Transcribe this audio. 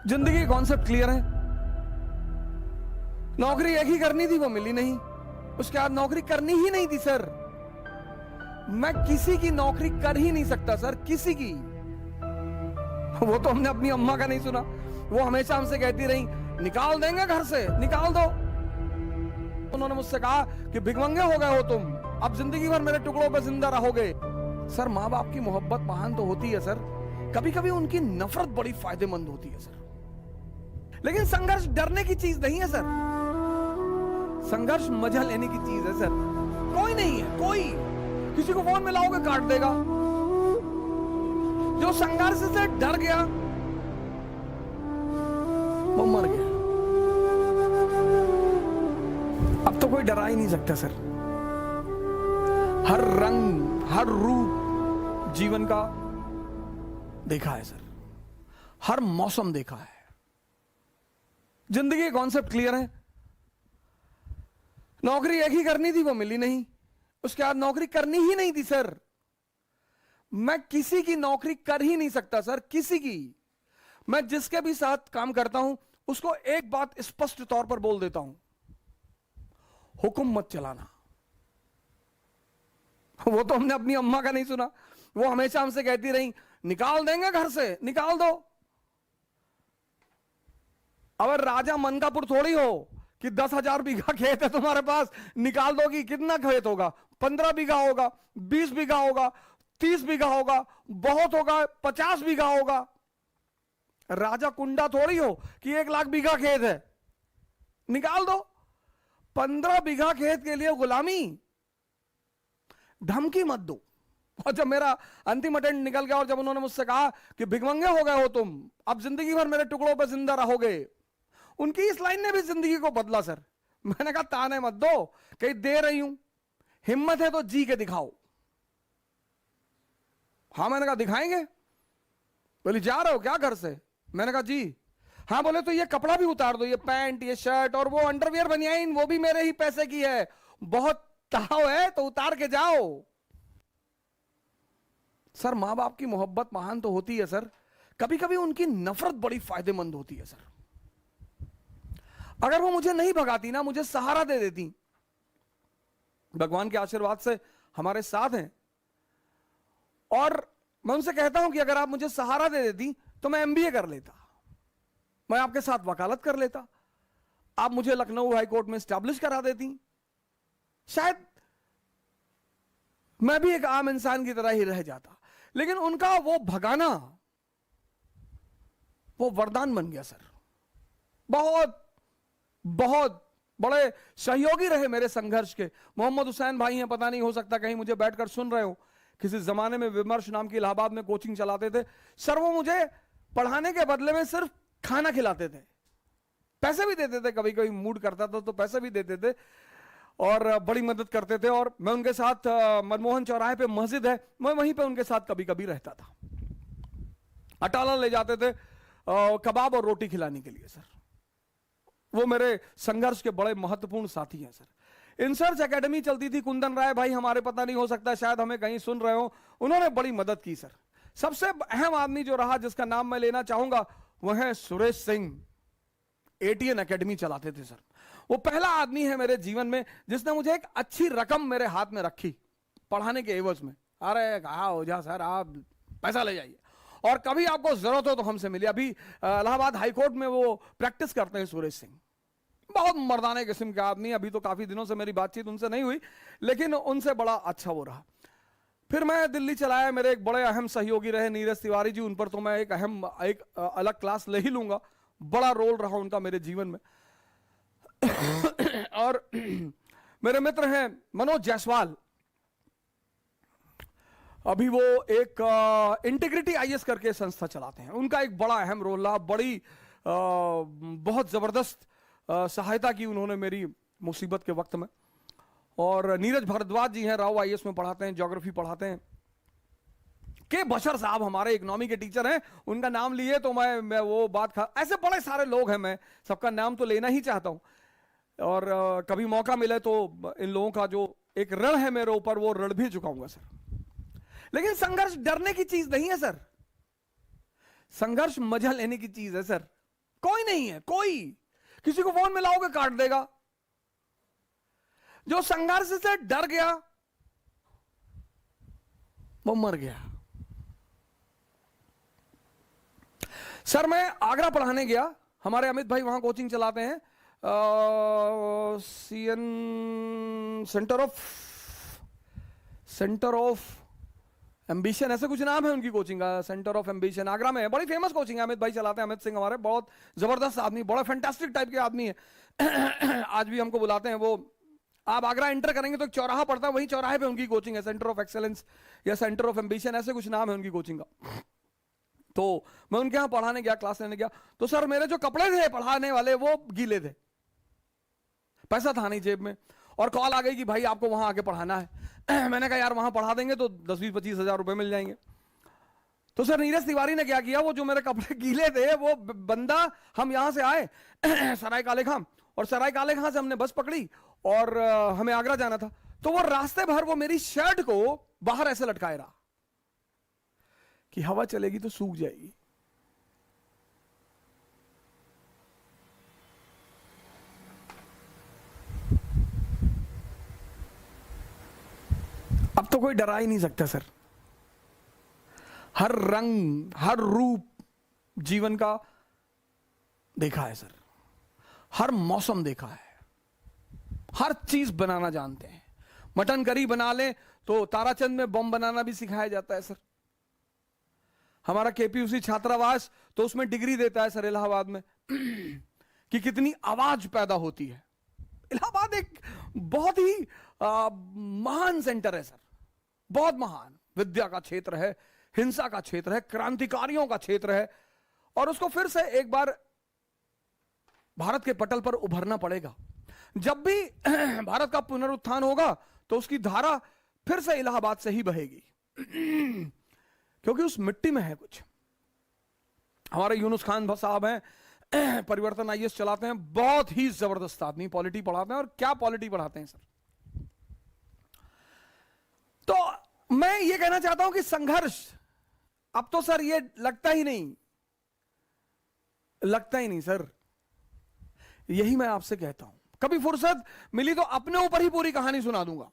जिंदगी concept clear है। नौकरी एक ही करनी थी, वो मिली नहीं। उसके बाद नौकरी करनी ही नहीं थी सर। मैं किसी की नौकरी कर ही नहीं सकता सर, किसी की। वो तो हमने अपनी अम्मा का नहीं सुना। वो हमेशा हमसे कहती रही, निकाल देंगे घर से, निकाल दो। उन्होंने मुझसे कहा कि भिखमंगे हो गए हो तुम, अब जिंदगी भर मेरे टुकड़ों पे जिंदा रहोगे। सर माँ बाप की मोहब्बत महान तो होती है सर, कभी कभी उनकी नफरत बड़ी फायदेमंद होती है सर। लेकिन संघर्ष डरने की चीज नहीं है सर, संघर्ष मजा लेने की चीज है सर। कोई नहीं है, कोई किसी को फोन मिलाओगे काट देगा। जो संघर्ष से डर गया वो मर गया। अब तो कोई डरा ही नहीं सकता सर। हर रंग हर रूप जीवन का देखा है सर, हर मौसम देखा है। जिंदगी कॉन्सेप्ट क्लियर है। नौकरी एक ही करनी थी, वो मिली नहीं। उसके बाद नौकरी करनी ही नहीं थी सर। मैं किसी की नौकरी कर ही नहीं सकता सर, किसी की। मैं जिसके भी साथ काम करता हूं उसको एक बात स्पष्ट तौर पर बोल देता हूं, हुक्म मत चलाना। वो तो हमने अपनी अम्मा का नहीं सुना। वो हमेशा हमसे कहती रही, निकाल देंगे घर से, निकाल दो। अगर राजा मनकापुर थोड़ी हो कि 10,000 बीघा खेत है तुम्हारे पास, निकाल दोगी। कितना खेत होगा? 15 बीघा होगा, 20 बीघा होगा, 30 बीघा होगा, बहुत होगा 50 बीघा होगा। राजा कुंडा थोड़ी हो कि 1 लाख बीघा खेत है, निकाल दो। 15 बीघा खेत के लिए गुलामी, धमकी मत दो। और जब मेरा अंतिम अटेंड निकल गया और जब उन्होंने मुझसे कहा कि भिखमंगे हो गए हो तुम, अब जिंदगी भर मेरे टुकड़ों पर जिंदा रहोगे, उनकी इस लाइन ने भी जिंदगी को बदला सर। मैंने कहा ताने मत दो, कहीं दे रही हूं, हिम्मत है तो जी के दिखाओ। हाँ, मैंने कहा दिखाएंगे। बोली जा रहे हो क्या घर से? मैंने कहा जी। हाँ, बोले तो ये कपड़ा भी उतार दो, ये पैंट, ये शर्ट और वो अंडरवियर बनियाइन, वो भी मेरे ही पैसे की है। बहुत ताव है तो उतार के जाओ। सर मां बाप की मोहब्बत महान तो होती है सर, कभी कभी उनकी नफरत बड़ी फायदेमंद होती है सर। अगर वो मुझे नहीं भगाती ना, मुझे सहारा दे देती, भगवान के आशीर्वाद से हमारे साथ हैं। और मैं उनसे कहता हूं कि अगर आप मुझे सहारा दे देती तो मैं एमबीए कर लेता, मैं आपके साथ वकालत कर लेता, आप मुझे लखनऊ हाईकोर्ट में स्टैब्लिश करा देती, शायद मैं भी एक आम इंसान की तरह ही रह जाता। लेकिन उनका वो भगाना, वो वरदान बन गया सर। बहुत बहुत बड़े सहयोगी रहे मेरे संघर्ष के। मोहम्मद हुसैन भाई हैं, पता नहीं हो सकता कहीं मुझे बैठकर सुन रहे हो। किसी जमाने में विमर्श नाम की इलाहाबाद में कोचिंग चलाते थे सर। वो मुझे पढ़ाने के बदले में सिर्फ खाना खिलाते थे, पैसे भी देते थे, कभी कभी मूड करता था तो पैसे भी देते थे और बड़ी मदद करते थे। और मैं उनके साथ मनमोहन चौराहे पे मस्जिद है, मैं वहीं पे उनके साथ कभी कभी रहता था। अटाला ले जाते थे कबाब और रोटी खिलाने के लिए सर। वो मेरे संघर्ष के बड़े महत्वपूर्ण साथी हैं सर। इंसर्च एकेडमी चलती थी, कुंदन राय भाई हमारे, पता नहीं हो सकता शायद हमें कहीं सुन रहे हो, उन्होंने बड़ी मदद की सर। सबसे अहम आदमी जो रहा, जिसका नाम मैं लेना चाहूंगा, वह है सुरेश सिंह। एटीएन एकेडमी चलाते थे सर। वो पहला आदमी है मेरे जीवन में जिसने मुझे एक अच्छी रकम मेरे हाथ में रखी पढ़ाने के एवज में। अरे कहा हो जा सर, आप पैसा ले जाइए और कभी आपको जरूरत हो तो हमसे मिलिए। अभी इलाहाबाद हाईकोर्ट में वो प्रैक्टिस करते हैं सुरेश सिंह। बहुत मर्दाने किस्म के आदमी। अभी तो काफी दिनों से मेरी बातचीत उनसे नहीं हुई, लेकिन उनसे बड़ा अच्छा वो रहा। फिर मैं दिल्ली चलाया, मेरे एक बड़े अहम सहयोगी रहे नीरज तिवारी जी। उन पर तो मैं एक अलग क्लास ले ही लूंगा। बड़ा रोल रहा उनका मेरे जीवन में। और मेरे मित्र हैं मनोज जायसवाल, अभी वो एक इंटीग्रिटी आईएएस करके संस्था चलाते हैं। उनका एक बड़ा अहम रोल रहा, बड़ी बहुत जबरदस्त सहायता की उन्होंने मेरी मुसीबत के वक्त में। और नीरज भारद्वाज जी हैं, राव आईएएस में पढ़ाते हैं, ज्योग्राफी पढ़ाते हैं। के बशर साहब हमारे इकोनॉमी के टीचर हैं, उनका नाम लिए तो मैं वो बात ऐसे बड़े सारे लोग हैं, मैं सबका नाम तो लेना ही चाहता हूं। और कभी मौका मिले तो इन लोगों का जो एक ऋण है मेरे ऊपर, वो ऋण भी चुकाऊंगा सर। लेकिन संघर्ष डरने की चीज नहीं है सर, संघर्ष मजा लेने की चीज है सर। कोई नहीं है, कोई। किसी को फोन मिलाओगे काट देगा। जो संघर्ष से डर गया वो मर गया। सर मैं आगरा पढ़ाने गया, हमारे अमित भाई वहां कोचिंग चलाते हैं, सेंटर ऑफ एम्बिशन, ऐसे कुछ नाम है उनकी कोचिंग का, सेंटर ऑफ एम्बिशन आगरा में है, बड़ी फेमस कोचिंग है, अमित भाई चलाते हैं, अमित सिंह हमारे, बहुत जबरदस्त आदमी, बड़ा फैंटास्टिक टाइप के आदमी है। आज भी हमको बुलाते हैं वो। आप आगरा एंटर करेंगे तो एक चौराहा पड़ता है, वही चौराहे पे उनकी कोचिंग है, सेंटर ऑफ एक्सेलेंस या सेंटर ऑफ एम्बिशन, ऐसे कुछ नाम है उनकी कोचिंग का। तो मैं उनके यहां पढ़ाने गया, क्लास लेने गया, तो सर मेरे जो कपड़े थे पढ़ाने वाले वो गीले थे, पैसा था नहीं जेब में, और कॉल आ गई कि भाई आपको वहां आके पढ़ाना है। मैंने कहा यार वहां पढ़ा देंगे तो 10-20-25 हजार रुपए मिल जाएंगे। तो सर नीरज तिवारी ने क्या किया, वो जो मेरे कपड़े गीले थे वो बंदा, हम यहां से आए सराय काले खां, और सराय काले खां से हमने बस पकड़ी और हमें आगरा जाना था, तो वो रास्ते भर वो मेरी शर्ट को बाहर ऐसे लटकाए रहा कि हवा चलेगी तो सूख जाएगी। अब तो कोई डरा ही नहीं सकता सर। हर रंग हर रूप जीवन का देखा है सर, हर मौसम देखा है, हर चीज बनाना जानते हैं। मटन करी बना ले तो ताराचंद में बम बनाना भी सिखाया जाता है सर। हमारा केपीयूसी छात्रावास तो उसमें डिग्री देता है सर इलाहाबाद में कि कितनी आवाज पैदा होती है। इलाहाबाद एक बहुत ही महान सेंटर है सर, बहुत महान, विद्या का क्षेत्र है, हिंसा का क्षेत्र है, क्रांतिकारियों का क्षेत्र है, और उसको फिर से एक बार भारत के पटल पर उभरना पड़ेगा। जब भी भारत का पुनरुत्थान होगा तो उसकी धारा फिर से इलाहाबाद से ही बहेगी क्योंकि उस मिट्टी में है कुछ। हमारे यूनुस खान साहब हैं, परिवर्तन आईएएस चलाते हैं, बहुत ही जबरदस्त आदमी, पॉलिटी पढ़ाते हैं, और क्या पॉलिटी पढ़ाते हैं सर। तो मैं ये कहना चाहता हूं कि संघर्ष अब तो सर ये लगता ही नहीं सर। यही मैं आपसे कहता हूं, कभी फुर्सत मिली तो अपने ऊपर ही पूरी कहानी सुना दूंगा।